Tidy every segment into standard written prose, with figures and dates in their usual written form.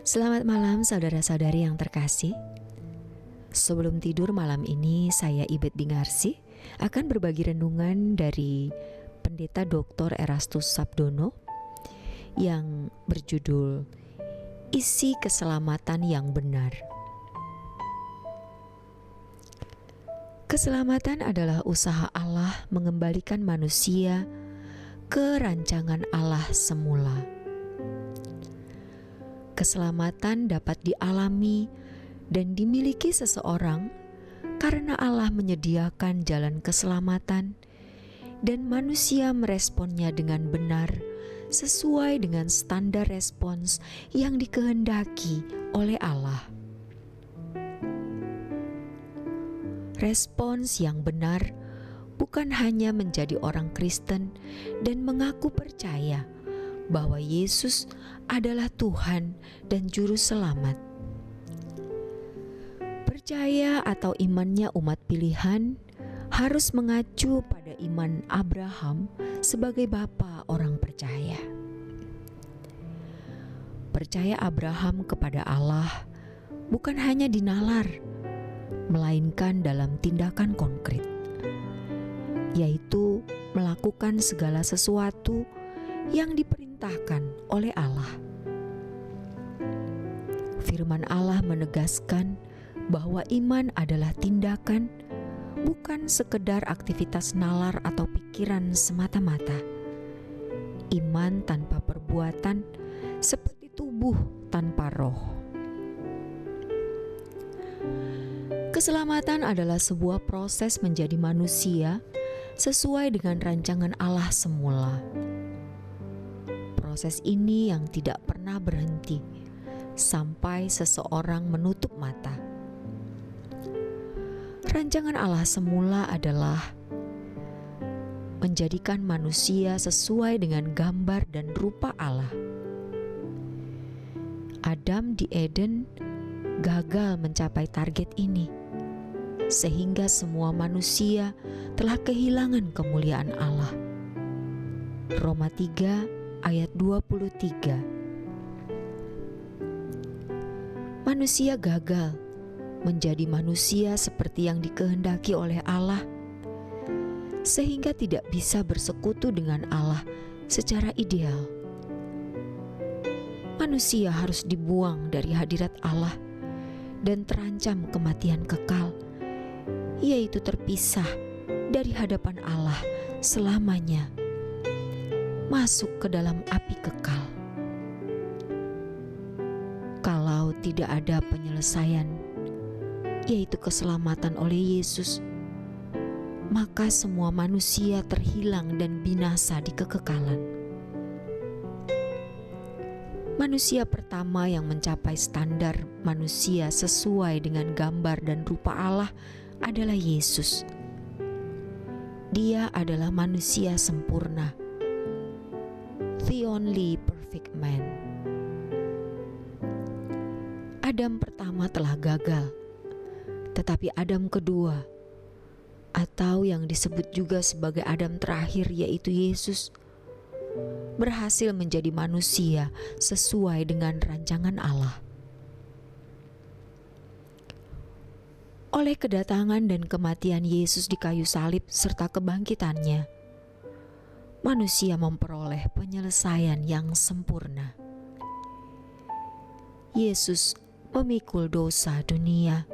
Selamat malam saudara-saudari yang terkasih. Sebelum tidur malam ini saya Ibet Bingarsi akan berbagi renungan dari Pendeta Dr. Erastus Sabdono yang berjudul Isi Keselamatan yang Benar. Keselamatan adalah usaha Allah mengembalikan manusia ke rancangan Allah semula. Keselamatan dapat dialami dan dimiliki seseorang karena Allah menyediakan jalan keselamatan dan manusia meresponnya dengan benar sesuai dengan standar respons yang dikehendaki oleh Allah. Respons yang benar bukan hanya menjadi orang Kristen dan mengaku percaya bahwa Yesus adalah Tuhan dan Juru Selamat. Percaya atau imannya umat pilihan harus mengacu pada iman Abraham sebagai bapa orang percaya. Percaya Abraham kepada Allah bukan hanya dinalar, melainkan dalam tindakan konkret, yaitu melakukan segala sesuatu yang diperintahkan oleh Allah. Firman Allah menegaskan bahwa iman adalah tindakan, bukan sekedar aktivitas nalar atau pikiran semata-mata. Iman tanpa perbuatan seperti tubuh tanpa roh. Keselamatan adalah sebuah proses menjadi manusia sesuai dengan rancangan Allah semula. Proses ini yang tidak pernah berhenti sampai seseorang menutup mata. Rancangan Allah semula adalah menjadikan manusia sesuai dengan gambar dan rupa Allah. Adam di Eden gagal mencapai target ini, sehingga semua manusia telah kehilangan kemuliaan Allah. Roma 3 ayat 23. Manusia gagal menjadi manusia seperti yang dikehendaki oleh Allah, sehingga tidak bisa bersekutu dengan Allah secara ideal. Manusia harus dibuang dari hadirat Allah dan terancam kematian kekal, yaitu terpisah dari hadapan Allah selamanya, masuk ke dalam api kekal. Kalau tidak ada penyelesaian, yaitu keselamatan oleh Yesus, maka semua manusia terhilang dan binasa di kekekalan. Manusia pertama yang mencapai standar manusia sesuai dengan gambar dan rupa Allah adalah Yesus. Dia adalah manusia sempurna, the only perfect man. Adam pertama telah gagal, tetapi Adam kedua, atau yang disebut juga sebagai Adam terakhir, yaitu Yesus, berhasil menjadi manusia sesuai dengan rancangan Allah. Oleh kedatangan dan kematian Yesus di kayu salib serta kebangkitannya, manusia memperoleh penyelesaian yang sempurna. Yesus memikul dosa dunia,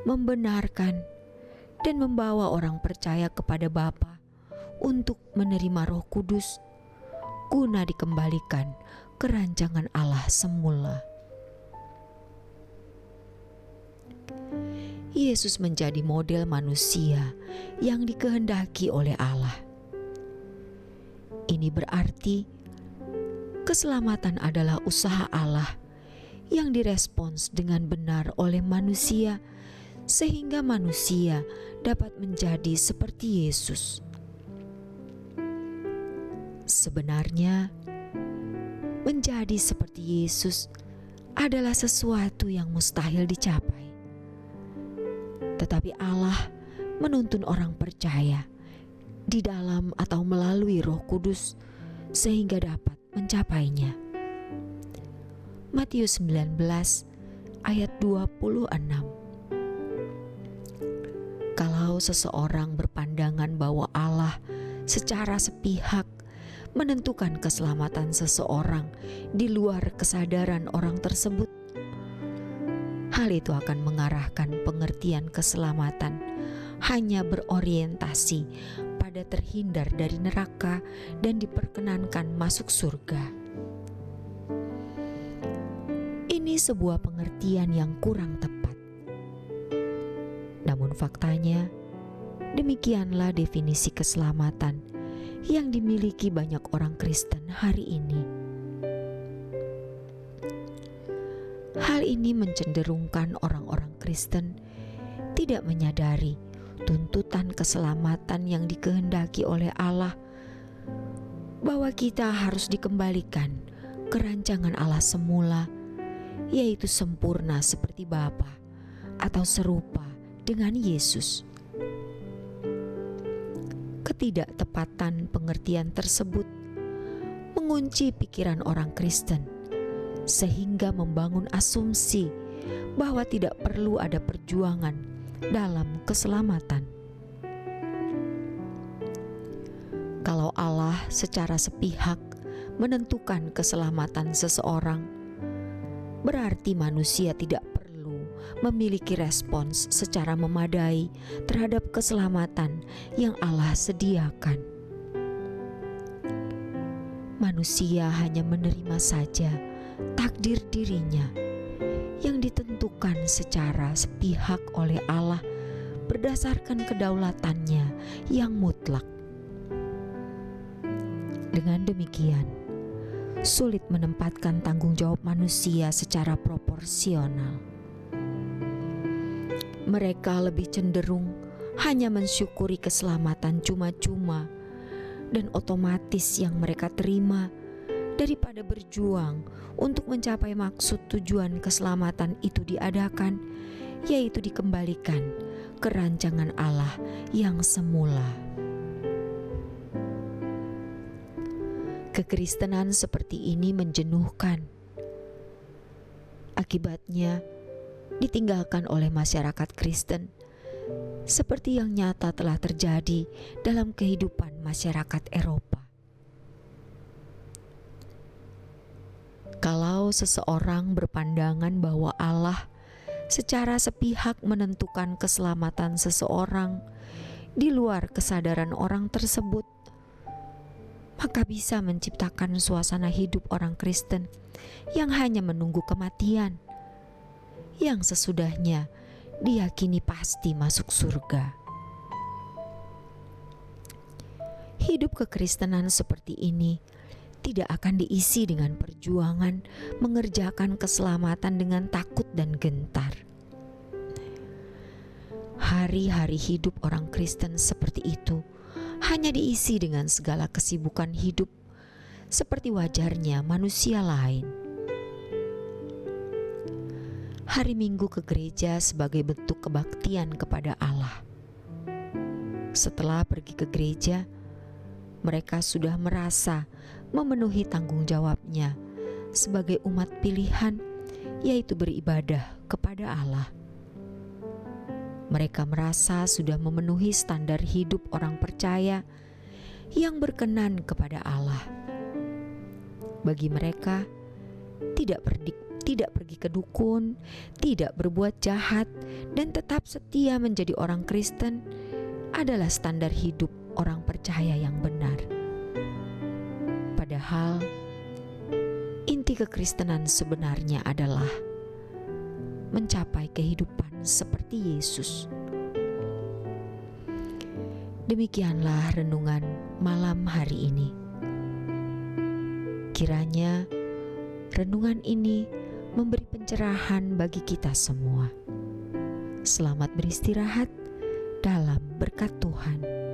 membenarkan dan membawa orang percaya kepada Bapa untuk menerima Roh Kudus guna dikembalikan ke rancangan Allah semula. Yesus menjadi model manusia yang dikehendaki oleh Allah. Ini berarti keselamatan adalah usaha Allah yang direspons dengan benar oleh manusia, sehingga manusia dapat menjadi seperti Yesus. Sebenarnya, menjadi seperti Yesus adalah sesuatu yang mustahil dicapai. Tetapi Allah menuntun orang percaya di dalam atau melalui Roh Kudus sehingga dapat mencapainya. Matius 19 ayat 26. Kalau seseorang berpandangan bahwa Allah secara sepihak menentukan keselamatan seseorang di luar kesadaran orang tersebut, hal itu akan mengarahkan pengertian keselamatan hanya berorientasi pada terhindar dari neraka dan diperkenankan masuk surga. Ini sebuah pengertian yang kurang tepat. Namun faktanya, demikianlah definisi keselamatan yang dimiliki banyak orang Kristen hari ini. Hal ini mencenderungkan orang-orang Kristen tidak menyadari tuntutan keselamatan yang dikehendaki oleh Allah, bahwa kita harus dikembalikan ke rancangan Allah semula, yaitu sempurna seperti Bapa atau serupa dengan Yesus. Ketidaktepatan pengertian tersebut mengunci pikiran orang Kristen, sehingga membangun asumsi bahwa tidak perlu ada perjuangan dalam keselamatan. Kalau Allah secara sepihak menentukan keselamatan seseorang, berarti manusia tidak perlu memiliki respons secara memadai terhadap keselamatan yang Allah sediakan. Manusia hanya menerima saja takdir dirinya yang ditentukan secara sepihak oleh Allah berdasarkan kedaulatannya yang mutlak. Dengan demikian, sulit menempatkan tanggung jawab manusia secara proporsional. Mereka lebih cenderung hanya mensyukuri keselamatan cuma-cuma dan otomatis yang mereka terima daripada berjuang untuk mencapai maksud tujuan keselamatan itu diadakan, yaitu dikembalikan ke rancangan Allah yang semula. Kekristenan seperti ini menjenuhkan. Akibatnya ditinggalkan oleh masyarakat Kristen, seperti yang nyata telah terjadi dalam kehidupan masyarakat Eropa. Kalau seseorang berpandangan bahwa Allah secara sepihak menentukan keselamatan seseorang di luar kesadaran orang tersebut, maka bisa menciptakan suasana hidup orang Kristen yang hanya menunggu kematian, yang sesudahnya diyakini pasti masuk surga. Hidup kekristenan seperti ini tidak akan diisi dengan perjuangan mengerjakan keselamatan dengan takut dan gentar. Hari-hari hidup orang Kristen seperti itu hanya diisi dengan segala kesibukan hidup seperti wajarnya manusia lain. Hari Minggu ke gereja sebagai bentuk kebaktian kepada Allah. Setelah pergi ke gereja, mereka sudah merasa memenuhi tanggung jawabnya sebagai umat pilihan, yaitu beribadah kepada Allah. Mereka merasa sudah memenuhi standar hidup orang percaya yang berkenan kepada Allah. Bagi mereka, tidak pergi ke dukun, tidak berbuat jahat, dan tetap setia menjadi orang Kristen adalah standar hidup orang percaya yang benar. Padahal, inti kekristenan sebenarnya adalah mencapai kehidupan seperti Yesus. Demikianlah renungan malam hari ini. Kiranya renungan ini memberi pencerahan bagi kita semua. Selamat beristirahat dalam berkat Tuhan.